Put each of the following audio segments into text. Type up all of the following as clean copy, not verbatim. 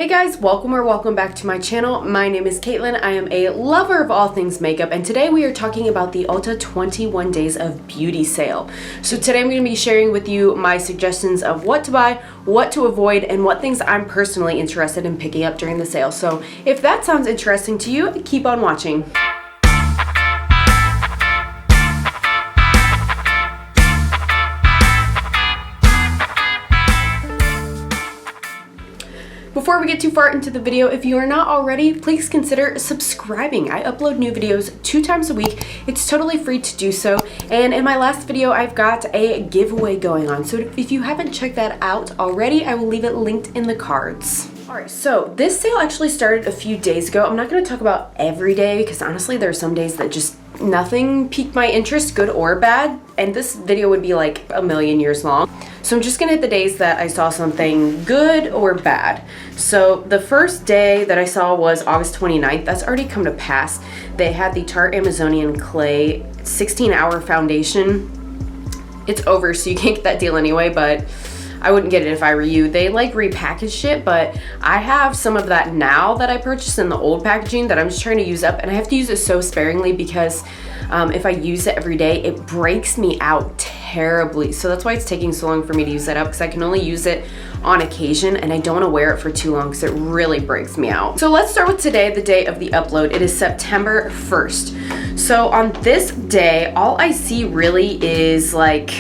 Hey guys, welcome or welcome back to my channel. My name is Caitlin. I am a lover of all things makeup, and today we are talking about the Ulta 21 Days of Beauty sale. So today I'm going to be sharing with you my suggestions of what to buy, what to avoid, and what things I'm personally interested in picking up during the sale. So if that sounds interesting to you, keep on watching. Before we get too far into the video, if you are not already, please consider subscribing. I upload new videos 2 times a week. It's totally free to do so. And in my last video, I've got a giveaway going on. So if you haven't checked that out already, I will leave it linked in the cards. Alright, so this sale actually started a few days ago. I'm not going to talk about every day because honestly there are some days that just nothing piqued my interest, good or bad, and this video would be like a million years long. So I'm just gonna hit the days that I saw something good or bad. So the first day that I saw was August 29th. That's already come to pass. They had the Tarte Amazonian Clay 16-hour foundation. It's over, so you can't get that deal anyway, but I wouldn't get it if I were you. They like repackaged it, but I have some of that now that I purchased in the old packaging that I'm just trying to use up, and I have to use it so sparingly because if I use it every day, it breaks me out terribly. So that's why it's taking so long for me to use that up, because I can only use it on occasion and I don't want to wear it for too long because it really breaks me out. So let's start with today, the day of the upload. It is September 1st. So on this day, all I see really is like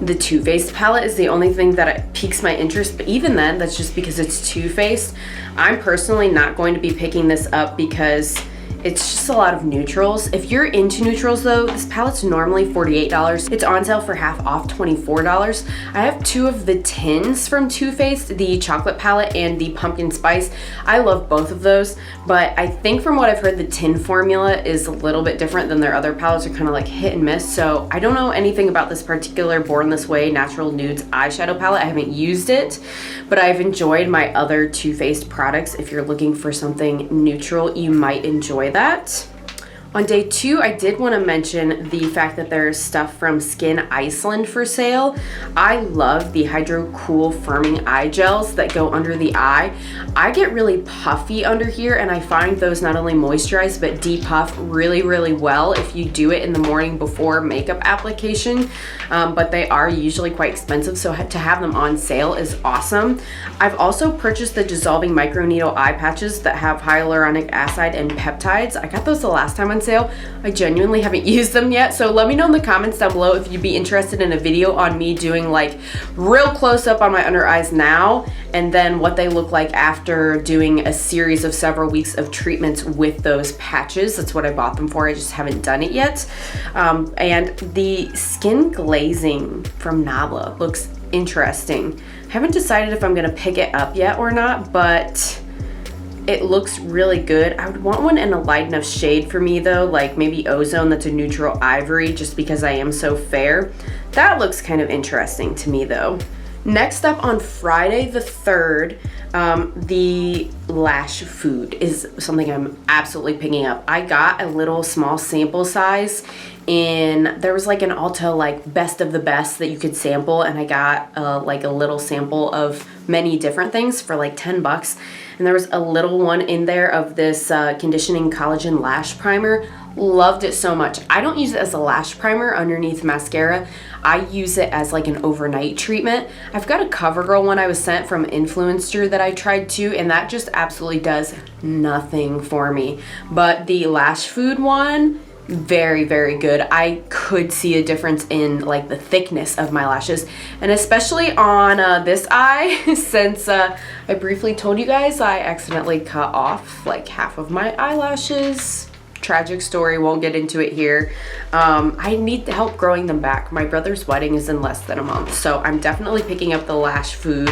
the Too Faced palette is the only thing that piques my interest, but even then, that's just because it's Too Faced. I'm personally not going to be picking this up because it's just a lot of neutrals. If you're into neutrals though, this palette's normally $48. It's on sale for half off, $24. I have 2 of the tins from Too Faced, the chocolate palette and the pumpkin spice. I love both of those, but I think from what I've heard, the tin formula is a little bit different than their other palettes. Are kind of like hit and miss. So I don't know anything about this particular Born This Way Natural Nudes eyeshadow palette. I haven't used it, but I've enjoyed my other Too Faced products. If you're looking for something neutral, you might enjoy that. On day 2, I did want to mention the fact that there's stuff from Skin Iceland for sale. I love the Hydro Cool Firming Eye Gels that go under the eye. I get really puffy under here, and I find those not only moisturize but depuff really, really well if you do it in the morning before makeup application, but they are usually quite expensive, so to have them on sale is awesome. I've also purchased the Dissolving Microneedle Eye Patches that have hyaluronic acid and peptides. I got those the last time on sale. I genuinely haven't used them yet, so let me know in the comments down below if you'd be interested in a video on me doing like real close up on my under eyes now and then what they look like after doing a series of several weeks of treatments with those patches. That's what I bought them for. I just haven't done it yet. And the skin glazing from Nabla looks interesting. I haven't decided if I'm gonna pick it up yet or not, but it looks really good. I would want one in a light enough shade for me though, like maybe Ozone that's a neutral ivory, just because I am so fair. That looks kind of interesting to me though. Next up on Friday the 3rd, the lash food is something I'm absolutely picking up. I got a little small sample size there was like an Ulta like best of the best that you could sample, and I got like a little sample of many different things for like 10 bucks. And there was a little one in there of this conditioning collagen lash primer. Loved it so much. I don't use it as a lash primer underneath mascara. I use it as like an overnight treatment. I've got a CoverGirl one I was sent from Influencer that I tried too, and that just absolutely does nothing for me. But the lash food one, very, very good. I could see a difference in like the thickness of my lashes, and especially on this eye since I briefly told you guys I accidentally cut off like half of my eyelashes. Tragic story, won't get into it here. I need help growing them back. My brother's wedding is in less than a month, so I'm definitely picking up the Lash Food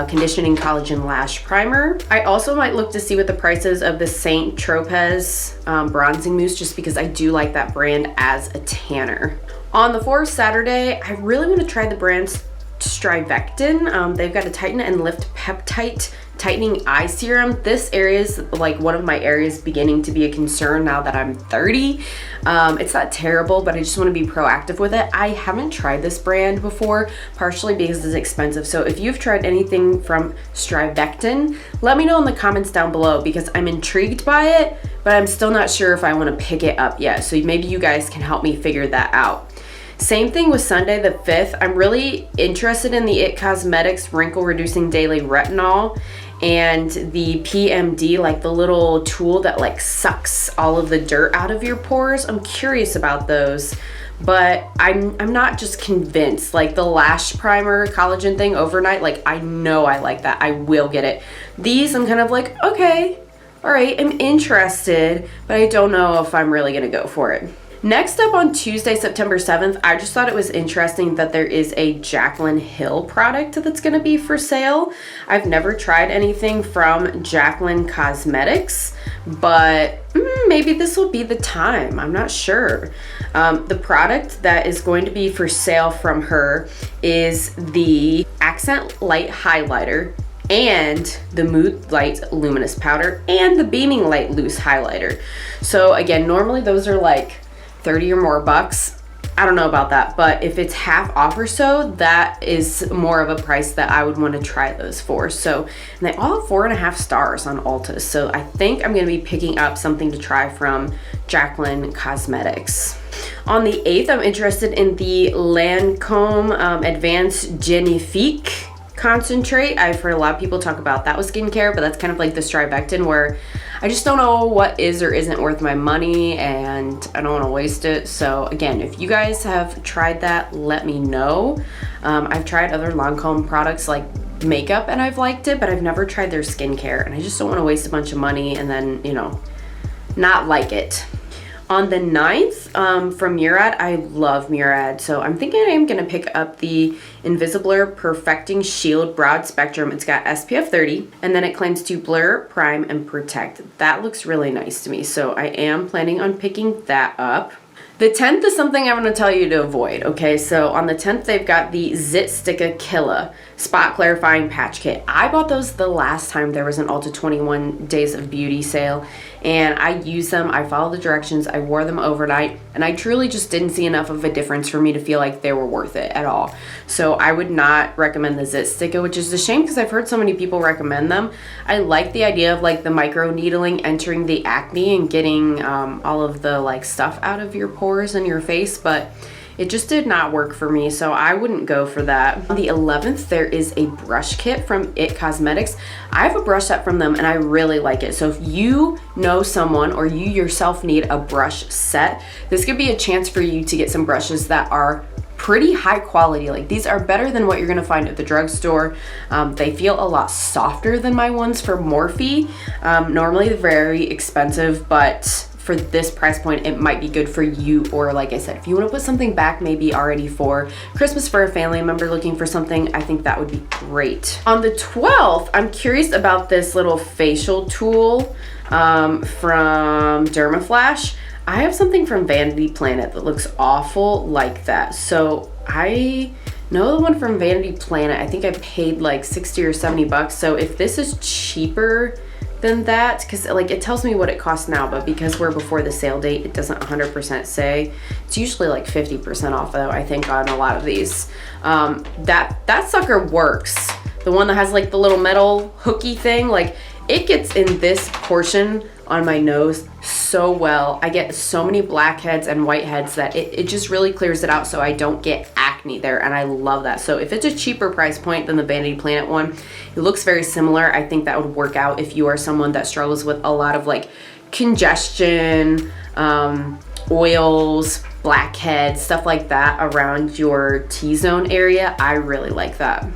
Conditioning Collagen Lash Primer. I also might look to see what the price is of the Saint Tropez Bronzing Mousse, just because I do like that brand as a tanner. On the 4th, Saturday, I really want to try the brand's Strivectin. They've got a Tighten and Lift Peptite tightening eye serum. This area is like one of my areas beginning to be a concern now that I'm 30. It's not terrible, but I just want to be proactive with it. I haven't tried this brand before, partially because it's expensive. So if you've tried anything from Strivectin, let me know in the comments down below, because I'm intrigued by it, but I'm still not sure if I want to pick it up yet. So maybe you guys can help me figure that out. Same thing with Sunday the 5th. I'm really interested in the IT Cosmetics Wrinkle Reducing Daily Retinol and the PMD, like the little tool that like sucks all of the dirt out of your pores. I'm curious about those, but I'm not just convinced. Like the lash primer collagen thing overnight, like I know I like that. I will get it. These I'm kind of like, okay, all right, I'm interested, but I don't know if I'm really gonna go for it. Next up on Tuesday, September 7th, I just thought it was interesting that there is a Jaclyn Hill product that's going to be for sale. I've never tried anything from Jaclyn Cosmetics, but maybe this will be the time. I'm not sure. The product that is going to be for sale from her is the Accent Light Highlighter and the Mood Light Luminous Powder and the Beaming Light Loose Highlighter. So again, normally those are like 30 or more bucks. I don't know about that, but if it's half off or so, that is more of a price that I would want to try those for. So, and they all have 4.5 stars on Ulta. So I think I'm going to be picking up something to try from Jaclyn Cosmetics. On the 8th, I'm interested in the Lancome Advanced Genifique Concentrate. I've heard a lot of people talk about that with skincare, but that's kind of like the Strivectin, where I just don't know what is or isn't worth my money and I don't want to waste it. So again, if you guys have tried that, let me know. I've tried other Lancome products like makeup and I've liked it, but I've never tried their skincare and I just don't want to waste a bunch of money and then, you know, not like it. On the 9th, from Murad, I love Murad, so I'm thinking I'm going to pick up the Invisibler Perfecting Shield Broad Spectrum. It's got SPF 30, and then it claims to blur, prime, and protect. That looks really nice to me, so I am planning on picking that up. The 10th is something I'm going to tell you to avoid, okay? So on the 10th, they've got the Zit Sticka Killa Spot Clarifying Patch Kit. I bought those the last time there was an Ulta 21 Days of Beauty sale, and I used them. I followed the directions. I wore them overnight, and I truly just didn't see enough of a difference for me to feel like they were worth it at all. So I would not recommend the Zit Sticka, which is a shame because I've heard so many people recommend them. I like the idea of like the micro needling entering the acne and getting all of the like stuff out of your pores and your face, but it just did not work for me, so I wouldn't go for that. On the 11th, there is a brush kit from IT Cosmetics. I have a brush set from them and I really like it. So if you know someone or you yourself need a brush set, this could be a chance for you to get some brushes that are pretty high quality. Like these are better than what you're gonna find at the drugstore. They feel a lot softer than my ones for Morphe. Normally they're very expensive, but for this price point, it might be good for you, or like I said, if you want to put something back maybe already for Christmas for a family member looking for something, I think that would be great. On the 12th, I'm curious about this little facial tool from Dermaflash. I have something from Vanity Planet that looks awful like that. So I know the one from Vanity Planet, I think I paid like 60 or 70 bucks. So if this is cheaper than that, because like it tells me what it costs now, but because we're before the sale date, it doesn't 100% say. It's usually like 50% off though, I think, on a lot of these. That sucker works. The one that has like the little metal hooky thing, like it gets in this portion on my nose so well. I get so many blackheads and whiteheads that it just really clears it out so I don't get acne there, and I love that. So if it's a cheaper price point than the Vanity Planet one, it looks very similar. I think that would work out if you are someone that struggles with a lot of like congestion, oils, blackheads, stuff like that around your T-zone area. I really like that.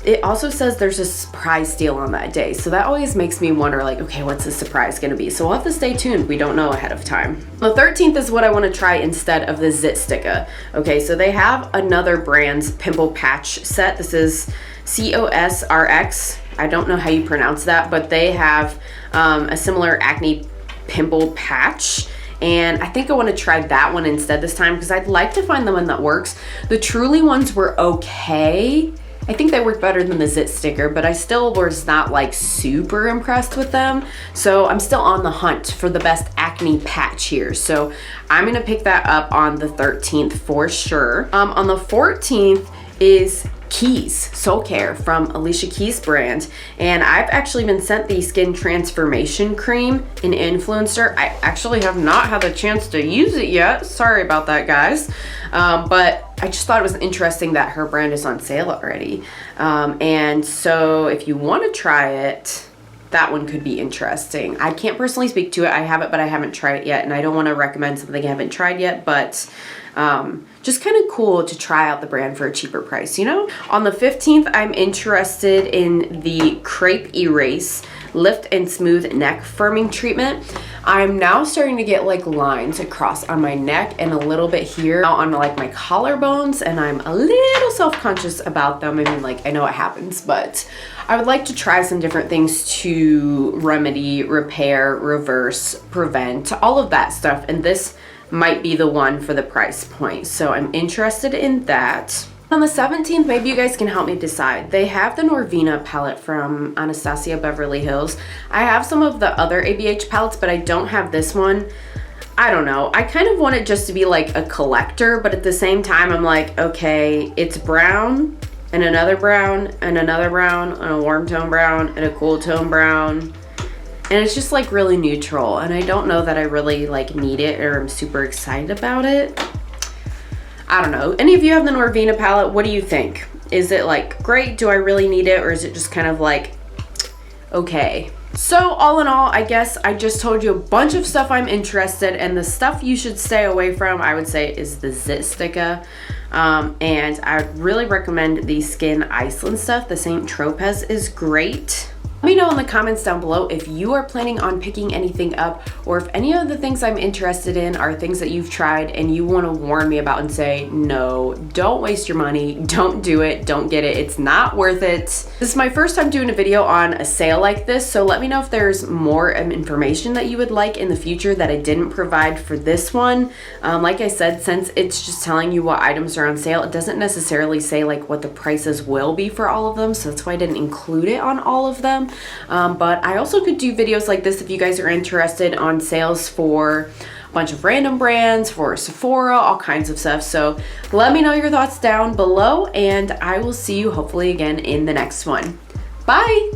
It also says there's a surprise deal on that day, so that always makes me wonder, like, okay, what's the surprise gonna be? So we'll have to stay tuned. We don't know ahead of time. The 13th is what I want to try instead of the Zit Sticka. Okay, so they have another brand's pimple patch set. This is COSRX. I don't know how you pronounce that, but they have a similar acne pimple patch. And I think I want to try that one instead this time because I'd like to find the one that works. The Truly ones were okay. I think they work better than the zit sticker, but I still was not like super impressed with them. So I'm still on the hunt for the best acne patch here. So I'm gonna pick that up on the 13th for sure. On the 14th is Keys Soul Care from Alicia Keys brand, and I've actually been sent the Skin Transformation Cream in Influencer. I actually have not had the chance to use it yet. Sorry about that, guys. But I just thought it was interesting that her brand is on sale already. And so if you want to try it, that one could be interesting. I can't personally speak to it. I have it, but I haven't tried it yet, and I don't want to recommend something I haven't tried yet, but just kind of cool to try out the brand for a cheaper price, you know? On the 15th, I'm interested in the Crepe Erase Lift and Smooth Neck Firming Treatment. I'm now starting to get like lines across on my neck and a little bit here on like my collarbones, and I'm a little self-conscious about them. I mean, like, I know it happens, but I would like to try some different things to remedy, repair, reverse, prevent, all of that stuff, and this might be the one for the price point. So I'm interested in that. On the 17th, maybe you guys can help me decide. They have the Norvina palette from Anastasia Beverly Hills. I have some of the other ABH palettes, but I don't have this one. I don't know. I kind of want it just to be like a collector, but at the same time, I'm like, okay, it's brown and another brown and another brown and a warm tone brown and a cool tone brown. And it's just like really neutral, and I don't know that I really like need it or I'm super excited about it. I don't know. Any of you have the Norvina palette? What do you think? Is it like great? Do I really need it? Or is it just kind of like, okay. So all in all, I guess I just told you a bunch of stuff I'm interested in. The stuff you should stay away from, I would say, is the zit sticker. And I really recommend the Skin Iceland stuff. The Saint Tropez is great. Let me know in the comments down below if you are planning on picking anything up, or if any of the things I'm interested in are things that you've tried and you want to warn me about and say, no, don't waste your money, don't do it, don't get it, it's not worth it. This is my first time doing a video on a sale like this, so let me know if there's more information that you would like in the future that I didn't provide for this one. Like I said, since it's just telling you what items are on sale, it doesn't necessarily say like what the prices will be for all of them, so that's why I didn't include it on all of them. But I also could do videos like this if you guys are interested on sales for a bunch of random brands, for Sephora, all kinds of stuff. So let me know your thoughts down below, and I will see you hopefully again in the next one. Bye!